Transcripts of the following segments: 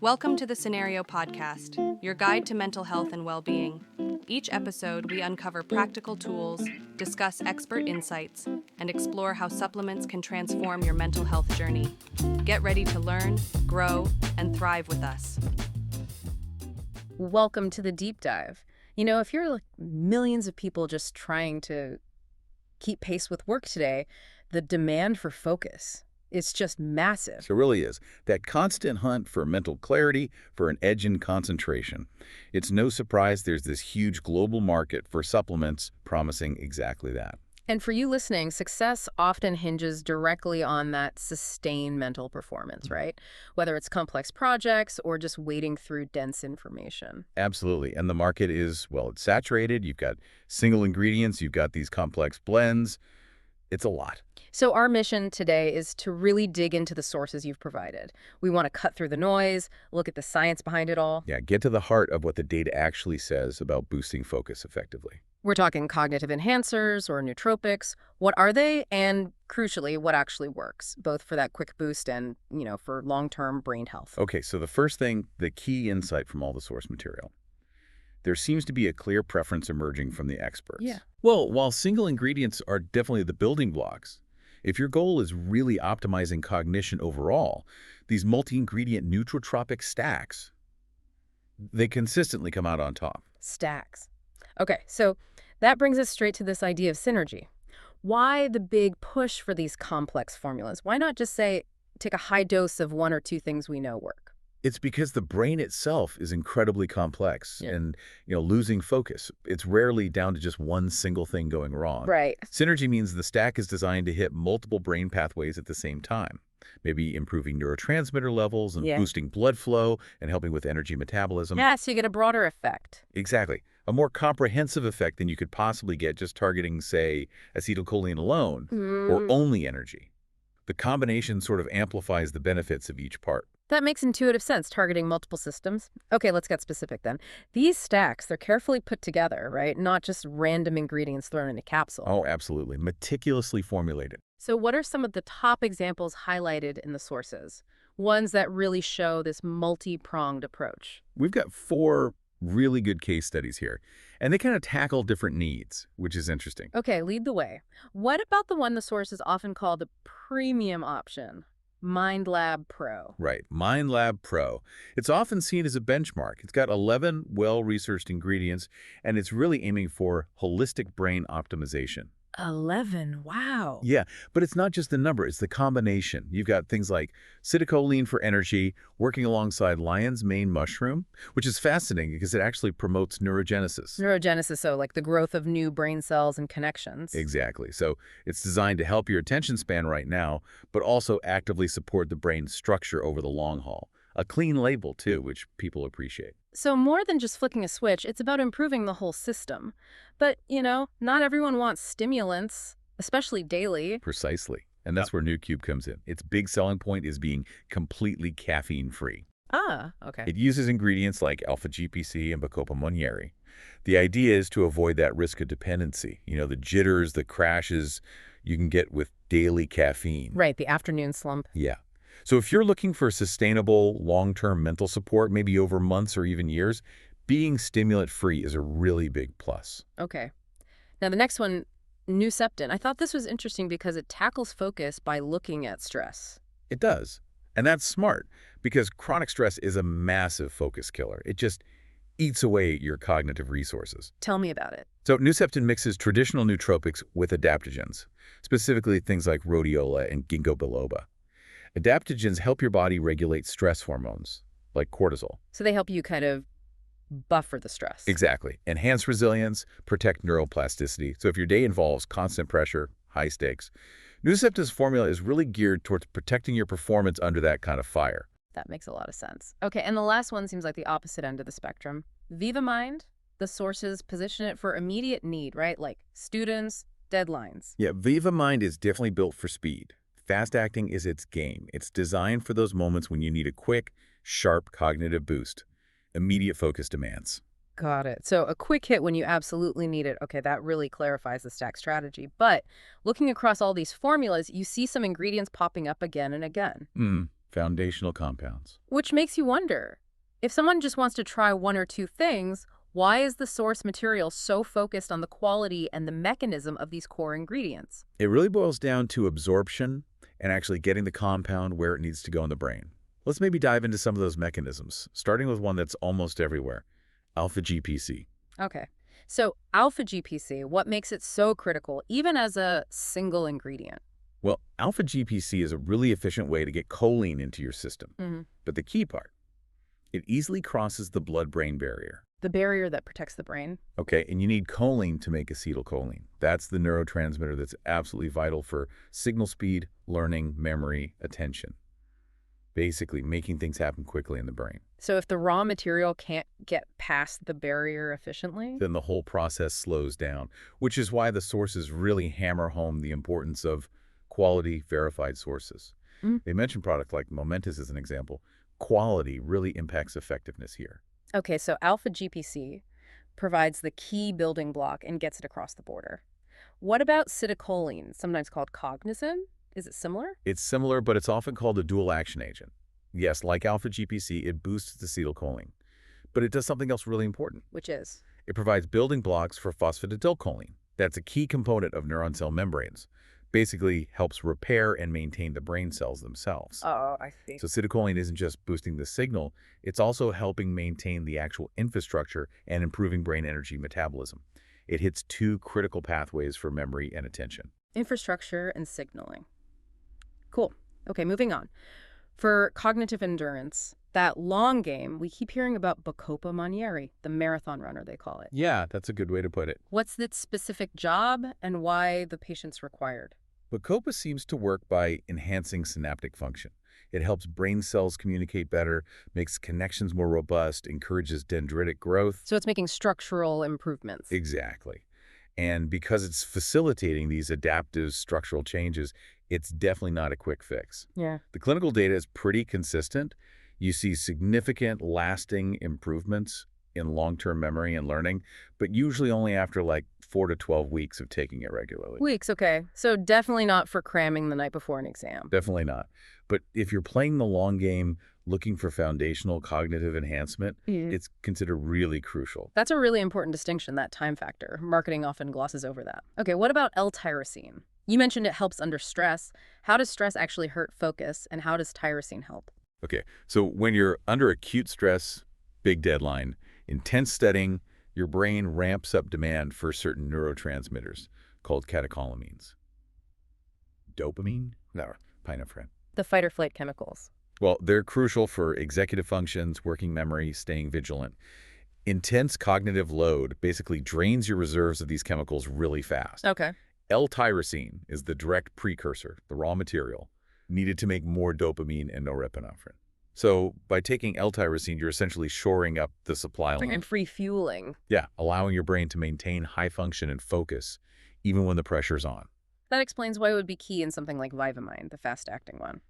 Welcome to the Scenario Podcast, your guide to mental health and well-being. Each episode, we uncover practical tools, discuss expert insights, and explore how supplements can transform your mental health journey. Get ready to learn, grow, and thrive with us. Welcome to the deep dive. You know, if you're like millions of people just trying to keep pace with work today, the demand for focus, it's just massive. It really is. That constant hunt for mental clarity, for an edge in concentration. It's no surprise there's this huge global market for supplements promising exactly that. And for you listening, success often hinges directly on that sustained mental performance, right? Whether it's complex projects or just wading through dense information. Absolutely. And the market is, well, it's saturated. You've got single ingredients. You've got these complex blends. It's a lot. So our mission today is to really dig into the sources you've provided. We want to cut through the noise, look at the science behind it all. Yeah, get to the heart of what the data actually says about boosting focus effectively. We're talking cognitive enhancers or nootropics. What are they? And crucially, what actually works, both for that quick boost and, for long-term brain health. Okay, so the first thing, the key insight from all the source material. There seems to be a clear preference emerging from the experts. Yeah. Well, while single ingredients are definitely the building blocks, if your goal is really optimizing cognition overall, these multi-ingredient nootropic stacks, they consistently come out on top. Stacks. Okay, so that brings us straight to this idea of synergy. Why the big push for these complex formulas? Why not just say, take a high dose of one or two things we know work? It's because the brain itself is incredibly complex and, losing focus. It's rarely down to just one single thing going wrong. Right. Synergy means the stack is designed to hit multiple brain pathways at the same time, maybe improving neurotransmitter levels and boosting blood flow and helping with energy metabolism. Yeah, so you get a broader effect. Exactly. A more comprehensive effect than you could possibly get just targeting, say, acetylcholine alone or only energy. The combination sort of amplifies the benefits of each part. That makes intuitive sense, targeting multiple systems. Okay, let's get specific then. These stacks, they're carefully put together, right? Not just random ingredients thrown in a capsule. Oh, absolutely. Meticulously formulated. So what are some of the top examples highlighted in the sources? Ones that really show this multi-pronged approach. We've got 4 really good case studies here, and they kind of tackle different needs, which is interesting. Okay, lead the way. What about the one the sources often call the premium option? MindLab Pro. Right, MindLab Pro. It's often seen as a benchmark. It's got 11 well-researched ingredients, and it's really aiming for holistic brain optimization. 11, wow. Yeah, but it's not just the number, it's the combination. You've got things like acetylcholine for energy, working alongside lion's mane mushroom, which is fascinating because it actually promotes neurogenesis. Neurogenesis, so like the growth of new brain cells and connections. Exactly. So it's designed to help your attention span right now, but also actively support the brain's structure over the long haul. A clean label, too, which people appreciate. So more than just flicking a switch, it's about improving the whole system. But, not everyone wants stimulants, especially daily. Precisely. And that's where NooCube comes in. Its big selling point is being completely caffeine-free. Ah, okay. It uses ingredients like alpha-GPC and bacopa monnieri. The idea is to avoid that risk of dependency, the jitters, the crashes you can get with daily caffeine. Right, the afternoon slump. Yeah. So if you're looking for sustainable, long-term mental support, maybe over months or even years, being stimulant-free is a really big plus. Okay. Now the next one, Nooceptin. I thought this was interesting because it tackles focus by looking at stress. It does. And that's smart because chronic stress is a massive focus killer. It just eats away at your cognitive resources. Tell me about it. So Nooceptin mixes traditional nootropics with adaptogens, specifically things like rhodiola and ginkgo biloba. Adaptogens help your body regulate stress hormones, like cortisol. So they help you kind of buffer the stress. Exactly. Enhance resilience, protect neuroplasticity. So if your day involves constant pressure, high stakes, Nooceptin's formula is really geared towards protecting your performance under that kind of fire. That makes a lot of sense. Okay, and the last one seems like the opposite end of the spectrum. Vyvamind, the sources position it for immediate need, right? Like students, deadlines. Yeah, Vyvamind is definitely built for speed. Fast acting is its game. It's designed for those moments when you need a quick, sharp cognitive boost. Immediate focus demands. Got it. So a quick hit when you absolutely need it. Okay, that really clarifies the stack strategy. But looking across all these formulas, you see some ingredients popping up again and again. Foundational compounds. Which makes you wonder, if someone just wants to try one or two things, why is the source material so focused on the quality and the mechanism of these core ingredients? It really boils down to absorption and actually getting the compound where it needs to go in the brain. Let's maybe dive into some of those mechanisms, starting with one that's almost everywhere, alpha-GPC. Okay. So alpha-GPC, what makes it so critical, even as a single ingredient? Well, alpha-GPC is a really efficient way to get choline into your system. But the key part, it easily crosses the blood-brain barrier. The barrier that protects the brain? Okay, and you need choline to make acetylcholine. That's the neurotransmitter that's absolutely vital for signal speed, learning, memory, attention. Basically, making things happen quickly in the brain. So if the raw material can't get past the barrier efficiently? Then the whole process slows down, which is why the sources really hammer home the importance of quality, verified sources. They mention product like Momentous as an example. Quality really impacts effectiveness here. Okay, so alpha-GPC provides the key building block and gets it across the border. What about acetylcholine, sometimes called cognizin? Is it similar? It's similar, but it's often called a dual action agent. Yes, like alpha-GPC, it boosts acetylcholine. But it does something else really important. Which is? It provides building blocks for phosphatidylcholine. That's a key component of neuron cell membranes. Basically helps repair and maintain the brain cells themselves. Oh, I see. So acetylcholine isn't just boosting the signal, it's also helping maintain the actual infrastructure and improving brain energy metabolism. It hits two critical pathways for memory and attention. Infrastructure and signaling. Cool. Okay, moving on. For cognitive endurance, that long game, we keep hearing about Bacopa Manieri, the marathon runner, they call it. Yeah, that's a good way to put it. What's its specific job and why the patient's required? Bacopa seems to work by enhancing synaptic function. It helps brain cells communicate better, makes connections more robust, encourages dendritic growth. So it's making structural improvements. Exactly. And because it's facilitating these adaptive structural changes, it's definitely not a quick fix. Yeah. The clinical data is pretty consistent. You see significant, lasting improvements in long-term memory and learning, but usually only after like 4 to 12 weeks of taking it regularly. Weeks, okay. So definitely not for cramming the night before an exam. Definitely not. But if you're playing the long game, looking for foundational cognitive enhancement, it's considered really crucial. That's a really important distinction, that time factor. Marketing often glosses over that. Okay, what about l-tyrosine? You mentioned it helps under stress. How does stress actually hurt focus, and how does tyrosine help? Okay, so when you're under acute stress, big deadline, intense studying, your brain ramps up demand for certain neurotransmitters called catecholamines. Dopamine? No, epinephrine. The fight or flight chemicals. Well, they're crucial for executive functions, working memory, staying vigilant. Intense cognitive load basically drains your reserves of these chemicals really fast. Okay. L-tyrosine is the direct precursor, the raw material, needed to make more dopamine and norepinephrine. So by taking l-tyrosine, you're essentially shoring up the supply line. And refueling. Yeah, allowing your brain to maintain high function and focus, even when the pressure's on. That explains why it would be key in something like Vyvamind, the fast-acting one.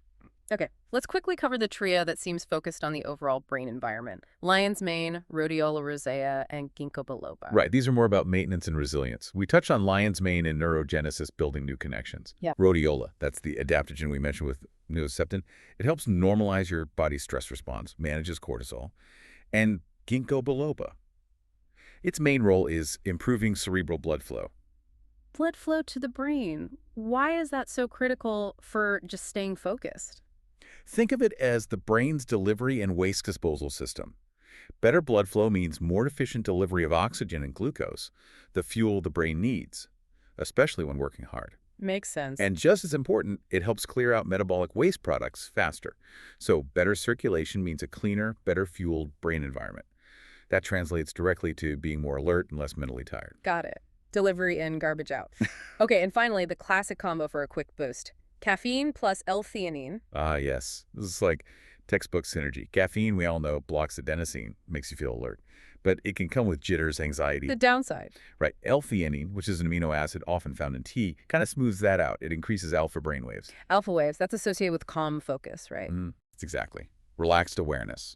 Okay, let's quickly cover the trio that seems focused on the overall brain environment. Lion's mane, rhodiola rosea, and ginkgo biloba. Right, these are more about maintenance and resilience. We touched on lion's mane and neurogenesis, building new connections. Yeah. Rhodiola, that's the adaptogen we mentioned with Nooceptin. It helps normalize your body's stress response, manages cortisol. And ginkgo biloba, its main role is improving cerebral blood flow. Blood flow to the brain. Why is that so critical for just staying focused? Think of it as the brain's delivery and waste disposal system. Better blood flow means more efficient delivery of oxygen and glucose, the fuel the brain needs, especially when working hard. Makes sense. And just as important, it helps clear out metabolic waste products faster. So better circulation means a cleaner, better fueled brain environment. That translates directly to being more alert and less mentally tired. Got it. Delivery in, garbage out. Okay, and finally, the classic combo for a quick boost. Caffeine plus l-theanine. Ah, yes. This is like textbook synergy. Caffeine, we all know, blocks adenosine, makes you feel alert. But it can come with jitters, anxiety. The downside. Right. L-theanine, which is an amino acid often found in tea, kind of smooths that out. It increases alpha brainwaves. Alpha waves, that's associated with calm focus, right? That's exactly. Relaxed awareness.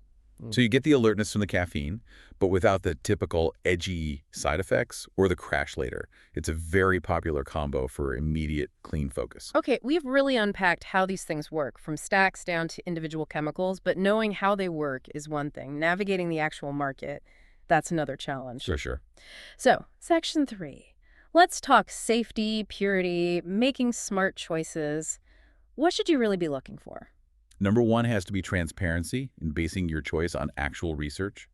So you get the alertness from the caffeine, but without the typical edgy side effects or the crash later. It's a very popular combo for immediate clean focus. Okay, we've really unpacked how these things work, from stacks down to individual chemicals, but knowing how they work is one thing. Navigating the actual market, that's another challenge. Sure. So, Section 3. Let's talk safety, purity, making smart choices. What should you really be looking for? Number one has to be transparency in basing your choice on actual research.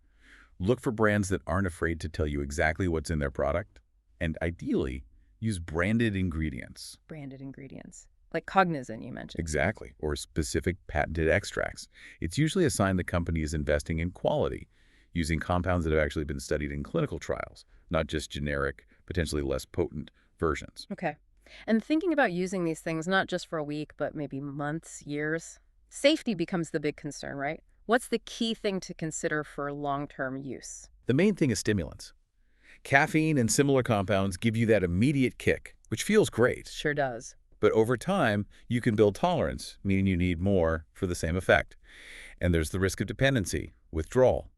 Look for brands that aren't afraid to tell you exactly what's in their product. And ideally, use branded ingredients. Branded ingredients. Like Cognizant, you mentioned. Exactly. Or specific patented extracts. It's usually a sign the company is investing in quality, using compounds that have actually been studied in clinical trials, not just generic, potentially less potent versions. Okay. And thinking about using these things not just for a week, but maybe months, years. Safety becomes the big concern, right? What's the key thing to consider for long-term use? The main thing is stimulants. Caffeine and similar compounds give you that immediate kick, which feels great. Sure does. But over time, you can build tolerance, meaning you need more for the same effect. And there's the risk of dependency, withdrawal.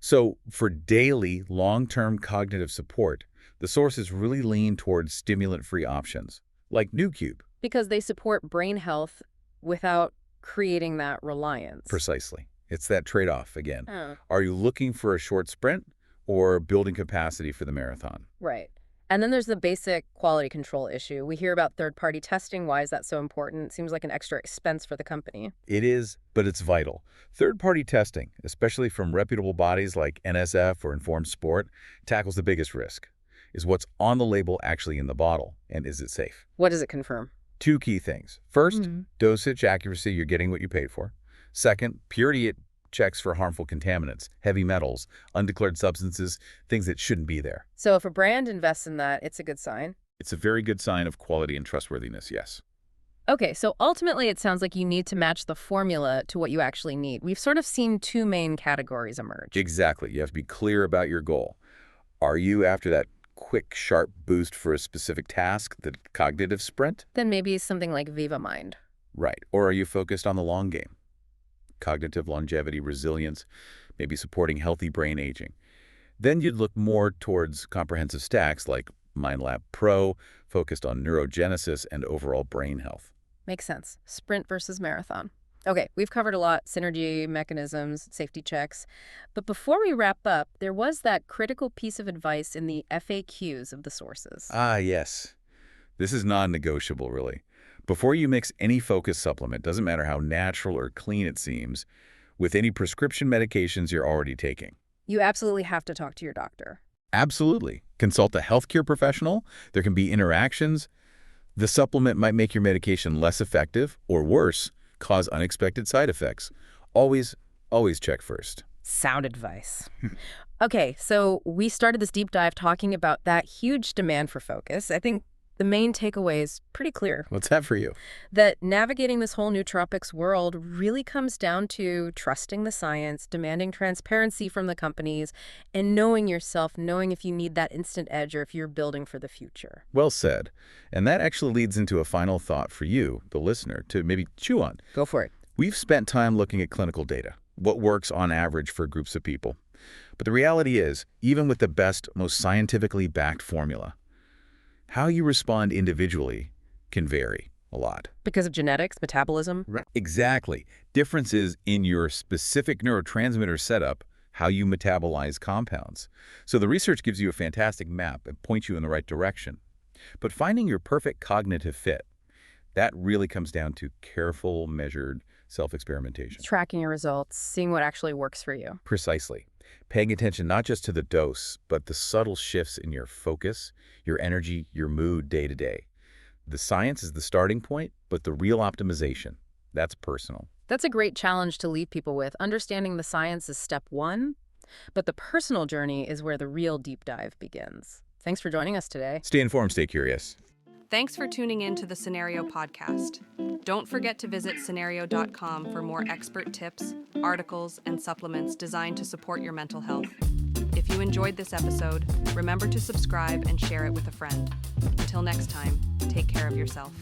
So for daily, long-term cognitive support, the sources really lean towards stimulant-free options, like NooCube. Because they support brain health without creating that reliance. Precisely. It's that trade-off again. Oh. Are you looking for a short sprint or building capacity for the marathon? Right. And then there's the basic quality control issue. We hear about third-party testing. Why is that so important? It seems like an extra expense for the company. It is, but it's vital. Third-party testing, especially from reputable bodies like NSF or Informed Sport, tackles the biggest risk. Is what's on the label actually in the bottle, and is it safe? What does it confirm? Two key things. First, dosage accuracy, you're getting what you paid for. Second, purity, it checks for harmful contaminants, heavy metals, undeclared substances, things that shouldn't be there. So if a brand invests in that, it's a good sign? It's a very good sign of quality and trustworthiness, yes. Okay, so ultimately it sounds like you need to match the formula to what you actually need. We've sort of seen two main categories emerge. Exactly. You have to be clear about your goal. Are you after that quick, sharp boost for a specific task, the cognitive sprint? Then maybe something like Vyvamind. Right. Or are you focused on the long game? Cognitive longevity, resilience, maybe supporting healthy brain aging. Then you'd look more towards comprehensive stacks like MindLab Pro, focused on neurogenesis and overall brain health. Makes sense. Sprint versus marathon. Okay, we've covered a lot, synergy, mechanisms, safety checks. But before we wrap up, there was that critical piece of advice in the FAQs of the sources. Ah, yes. This is non-negotiable, really. Before you mix any focus supplement, doesn't matter how natural or clean it seems, with any prescription medications you're already taking. You absolutely have to talk to your doctor. Absolutely. Consult a healthcare professional. There can be interactions. The supplement might make your medication less effective, or worse, cause unexpected side effects. Always check first. Sound advice. Okay, so we started this deep dive talking about that huge demand for focus. I think the main takeaway is pretty clear. What's that for you? That navigating this whole nootropics world really comes down to trusting the science, demanding transparency from the companies, and knowing yourself, knowing if you need that instant edge or if you're building for the future. Well said. And that actually leads into a final thought for you, the listener, to maybe chew on. Go for it. We've spent time looking at clinical data, what works on average for groups of people. But the reality is, even with the best, most scientifically backed formula, how you respond individually can vary a lot. Because of genetics, metabolism? Right. Exactly. Differences in your specific neurotransmitter setup, how you metabolize compounds. So the research gives you a fantastic map and points you in the right direction. But finding your perfect cognitive fit, that really comes down to careful, measured self-experimentation. Tracking your results, seeing what actually works for you. Precisely. Paying attention not just to the dose, but the subtle shifts in your focus, your energy, your mood day to day. The science is the starting point, but the real optimization, that's personal. That's a great challenge to leave people with. Understanding the science is step one, but the personal journey is where the real deep dive begins. Thanks for joining us today. Stay informed, stay curious. Thanks for tuning in to the Scenario Podcast. Don't forget to visit scenario.com for more expert tips, articles, and supplements designed to support your mental health. If you enjoyed this episode, remember to subscribe and share it with a friend. Until next time, take care of yourself.